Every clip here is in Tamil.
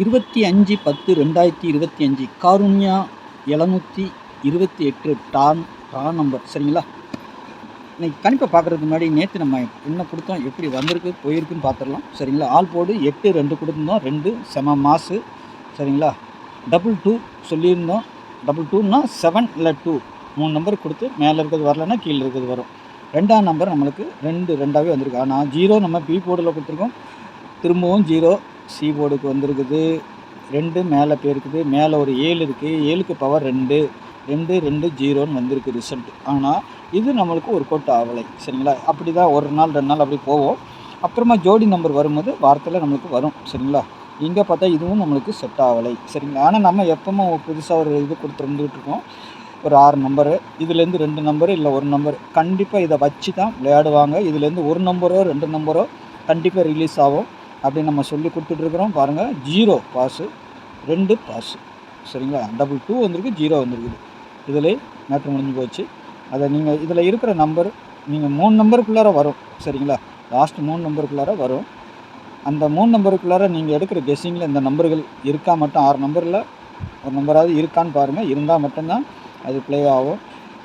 25/10/2025 காருண்யா 728 ட்ரா நம்பர். சரிங்களா? இன்னைக்கு கணிப்பை பார்க்குறதுக்கு முன்னாடி நேற்று நம்ம என்ன கொடுத்தோம், எப்படி வந்திருக்கு போயிருக்குன்னு பார்த்துடலாம். சரிங்களா? ஆல் போர்டு 8 2 கொடுத்துருந்தோம், 2 செம மாசு. சரிங்களா? 2 சொல்லியிருந்தோம். 2னா 7 இல்லை 2 3 நம்பர் கொடுத்து மேலே இருக்கிறது வரலன்னா கீழே இருக்கிறது வரும். 2ஆம் நம்பர் நம்மளுக்கு 2 வந்திருக்கு. ஆனால் 0 நம்ம பி போர்டில் கொடுத்துருக்கோம், திரும்பவும் 0 சி போர்டுக்கு வந்திருக்குது. 2 மேலே போயிருக்குது, மேலே ஒரு 7 இருக்குது, 7க்கு பவர் 2 2 2 0ன்னு வந்திருக்கு ரிசல்ட். ஆனால் இது நம்மளுக்கு ஒரு கோட்டு ஆகலை. சரிங்களா? அப்படி தான் ஒரு நாள் 2 நாள் அப்படி போவோம். அப்புறமா ஜோடி நம்பர் வரும்போது வாரத்தில் நம்மளுக்கு வரும். சரிங்களா? இங்கே பார்த்தா இதுவும் நம்மளுக்கு செட் ஆகலை. சரிங்களா? ஆனால் நம்ம எப்போவுமே புதுசாக ஒரு இது கொடுத்துருந்துட்டு இருக்கோம், ஒரு 6 நம்பரு, இதுலேருந்து 2 நம்பரு இல்லை 1 நம்பர் கண்டிப்பாக இதை வச்சு தான் விளையாடுவாங்க. இதுலேருந்து 1 நம்பரோ 2 நம்பரோ கண்டிப்பாக ரிலீஸ் ஆகும் அப்படின்னு நம்ம சொல்லி கொடுத்துட்ருக்குறோம். பாருங்கள், 0 பாஸு, 2 பாஸு. சரிங்களா? 2 வந்திருக்கு, 0 வந்திருக்குது. இதில் மேட்ரு முடிஞ்சு போச்சு. அதை நீங்கள் இதில் இருக்கிற நம்பர் நீங்கள் 3 நம்பருக்குள்ளார வரும். சரிங்களா? லாஸ்ட் 3 நம்பருக்குள்ளார வரும். அந்த 3 நம்பருக்குள்ளார நீங்கள் எடுக்கிற கெஸ்ஸிங்கில் இந்த நம்பர்கள் இருக்கா மட்டும் 6 நம்பரில் ஒரு நம்பராவது இருக்கான்னு பாருங்கள். இருந்தால் மட்டும்தான் அது ப்ளே ஆகும்.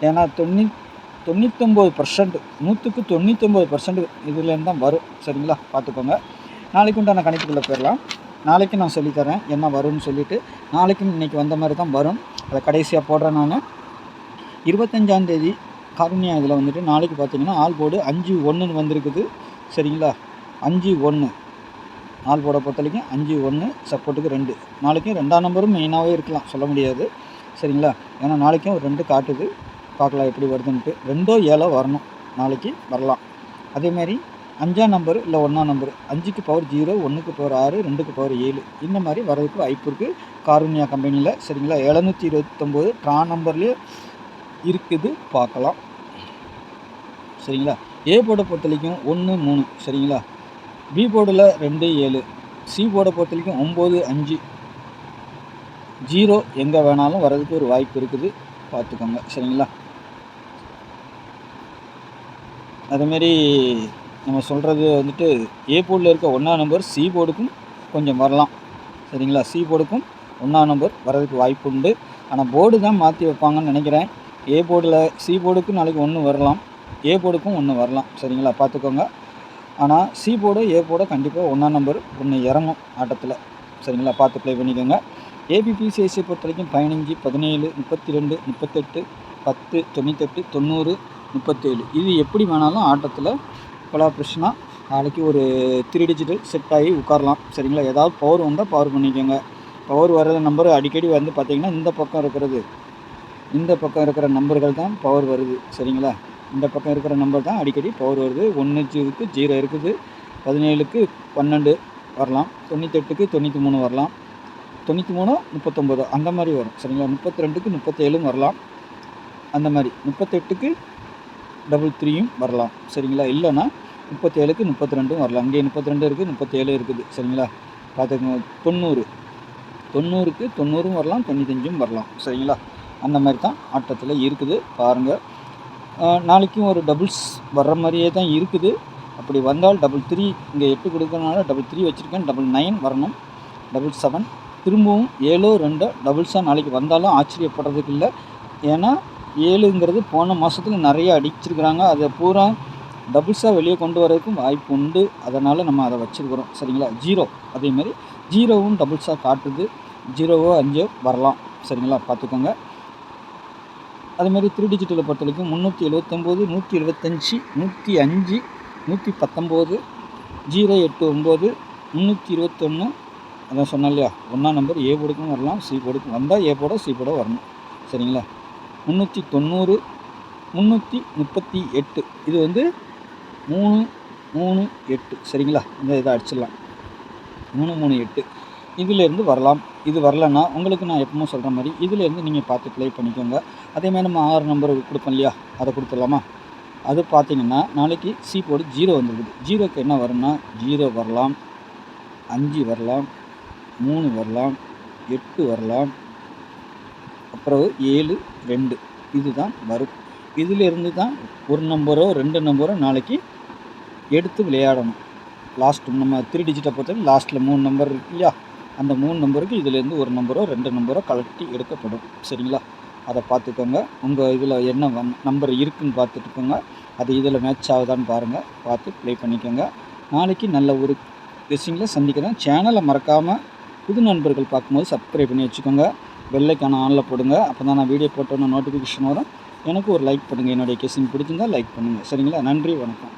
ஏன்னா 99% 100க்கு 99% இதுலேருந்து தான் வரும். சரிங்களா? பார்த்துக்கோங்க. நாளைக்கு உண்டான கணிப்புக்குள்ளே போயிடலாம். நாளைக்கு நான் சொல்லித்தரேன் என்ன வரும்னு சொல்லிவிட்டு. நாளைக்கும் இன்றைக்கி வந்த மாதிரி தான் வரும். அதை கடைசியாக போடுறேன் நான். 25ஆம் தேதி காருண்யா இதில் வந்துட்டு நாளைக்கு பார்த்தீங்கன்னா ஆல் போர்டு 5-1ன்னு வந்திருக்குது. சரிங்களா? 5-1 ஆல் போர்டை பொறுத்த வரைக்கும் 5-1 சப்போர்ட்டுக்கு 2. நாளைக்கும் 2ஆம் நம்பரும் மெயினாகவே இருக்கலாம், சொல்ல முடியாது. சரிங்களா? ஏன்னா நாளைக்கும் ஒரு 2 காட்டுது, பார்க்கலாம் எப்படி வருதுன்ட்டு. 2 7 வரணும், நாளைக்கு வரலாம். அதேமாதிரி 5ஆம் நம்பர் இல்லை 1ஆம் நம்பர், 5க்கு பவர் 0, 1க்கு பவர் 6, 2க்கு பவர் 7 இந்த மாதிரி வரதுக்கு வாய்ப்பு இருக்குது காருண்யா கம்பெனியில். சரிங்களா? 729 ட்ரா நம்பர்லேயே இருக்குது, பார்க்கலாம். சரிங்களா? ஏ போர்டை பொறுத்த வரைக்கும் 1 3. சரிங்களா? பி போர்டில் 2 7, சி போர்டை பொறுத்த வரைக்கும் 9 5. 0 எங்கே வேணாலும் வர்றதுக்கு ஒரு வாய்ப்பு இருக்குது, பார்த்துக்கோங்க. சரிங்களா? அதேமாரி நம்ம சொல்கிறது வந்துட்டு ஏ போர்டில் இருக்க 1ஆம் நம்பர் சி போர்டுக்கும் கொஞ்சம் வரலாம். சரிங்களா? சி போர்டுக்கும் 1ஆம் நம்பர் வர்றதுக்கு வாய்ப்பு உண்டு. ஆனால் போர்டு தான் மாற்றி வைப்பாங்கன்னு நினைக்கிறேன். ஏ போர்டில் சி போர்டுக்கு நாளைக்கு 1 வரலாம், ஏ போர்டுக்கும் 1 வரலாம். சரிங்களா? பார்த்துக்கோங்க. ஆனால் சி போர்டு ஏ போர்டை கண்டிப்பாக 1ஆம் நம்பர் 1 இறங்கும் ஆட்டத்தில். சரிங்களா? பார்த்து ப்ளே பண்ணிக்கோங்க. ஏபிபிசிஎஸ்சியை பொறுத்த வரைக்கும் 15 17 32 38 10 98 90 37 இது எப்படி வேணாலும் ஆட்டத்தில் கொலாப்ரேஷனாக நாளைக்கு ஒரு 3 டிஜிட்டல் செட் ஆகி உட்காரலாம். சரிங்களா? ஏதாவது பவர் வந்தால் பவர் பண்ணிக்கோங்க. பவர் வர்ற நம்பர் அடிக்கடி வந்து பார்த்திங்கன்னா இந்த பக்கம் இருக்கிற நம்பர்கள் தான் பவர் வருது. சரிங்களா? இந்த பக்கம் இருக்கிற நம்பர் தான் அடிக்கடி பவர் வருது. 1 இருக்குது, 0 இருக்குது, 17க்கு 12 வரலாம், 98க்கு 93 வரலாம், 93 39 அந்த மாதிரி வரும். சரிங்களா? 32க்கு 37 வரலாம், அந்த மாதிரி 38க்கு 33யும் வரலாம். சரிங்களா? இல்லைன்னா 37க்கு 32 வரலாம். இங்கே 32 இருக்குது, 37 இருக்குது. சரிங்களா? பார்த்துக்கோங்க. 90க்கு 90 வரலாம், 95ம் வரலாம். சரிங்களா? அந்த மாதிரி தான் ஆட்டத்தில் இருக்குது, பாருங்கள். நாளைக்கும் ஒரு டபுள்ஸ் வர்ற மாதிரியே தான் இருக்குது. அப்படி வந்தால் 33 இங்கே 8 கொடுக்கறனால 33 வச்சுருக்கேன், 99 வரணும், 77 திரும்பவும் 7 2 டபுள்ஸாக நாளைக்கு வந்தாலும் ஆச்சரியப்படுறதுக்கு இல்லை. ஏன்னா 7ங்கிறது போன மாதத்தில் நிறைய அடிச்சிருக்கிறாங்க, அதை பூரா டபுள்ஸாக வெளியே கொண்டு வரதுக்கும் வாய்ப்பு உண்டு. அதனால் நம்ம அதை வச்சுருக்கிறோம். சரிங்களா? 0 அதேமாதிரி 0வும் டபுள்ஸாக காட்டுது, 0வோ 5 வரலாம். சரிங்களா? பார்த்துக்கோங்க. அதுமாதிரி 3 டிஜிட்டலை பொறுத்த வரைக்கும் 379 175 105 119 089 321. அதான் சொன்னேன் இல்லையா, 1ஆம் நம்பர் ஏ போர்டுக்கும் வரலாம், சி போர்டுக்கும் வந்தால் ஏ போர்டோ சி போர்டோ வரணும். சரிங்களா? 390 338 இது வந்து 3 3 8. சரிங்களா? இந்த இதை அடிச்சிடலாம், 3 3 8 இதிலேருந்து வரலாம். இது வரலன்னா உங்களுக்கு நான் எப்பவுமே சொல்கிற மாதிரி இதிலேருந்து நீங்கள் பார்த்து ப்ளே பண்ணிக்கோங்க. அதேமாதிரி நம்ம 6 நம்பர் கொடுப்போம் இல்லையா, அதை கொடுத்துடலாமா? அது பார்த்தீங்கன்னா நாளைக்கு சி போர்டு 0 வந்துருக்குது. 0க்கு என்ன வரும்னா 0 வரலாம், 5 வரலாம், 3 வரலாம், 8 வரலாம், அப்புறம் 7 2 இதுதான் வரும். இதிலிருந்து தான் ஒரு நம்பரோ 2 நம்பரோ நாளைக்கு எடுத்து விளையாடணும். லாஸ்ட் நம்ம 3 டிஜிட்டை பொறுத்தவரை லாஸ்ட்டில் 3 நம்பர் இருக்கு இல்லையா, அந்த 3 நம்பருக்கு இதுலேருந்து ஒரு நம்பரோ 2 நம்பரோ கழட்டி எடுக்கப்படும். சரிங்களா? அதை பார்த்துக்கோங்க. உங்கள் இதில் என்ன நம்பர் இருக்குதுன்னு பார்த்துட்டுக்கோங்க. அது இதில் மேட்ச் ஆகுதான்னு பாருங்கள். பார்த்து ப்ளே பண்ணிக்கோங்க. நாளைக்கு நல்ல ஒரு கெஸ்ஸிங்கில் சந்திக்கிறேன். சேனலை மறக்காமல் புது நண்பர்கள் பார்க்கும்போது சப்ஸ்கிரைப் பண்ணி வச்சுக்கோங்க. பெல் ஐக்கானை ஆனில் போடுங்க. அப்போ தான் நான் வீடியோ போட்டோன்னு நோட்டிஃபிகேஷன் வரும். எனக்கு ஒரு லைக் பண்ணுங்கள். என்னுடைய கெஸ்ஸிங் பிடிச்சிருந்தால் லைக் பண்ணுங்கள். சரிங்களா? நன்றி, வணக்கம்.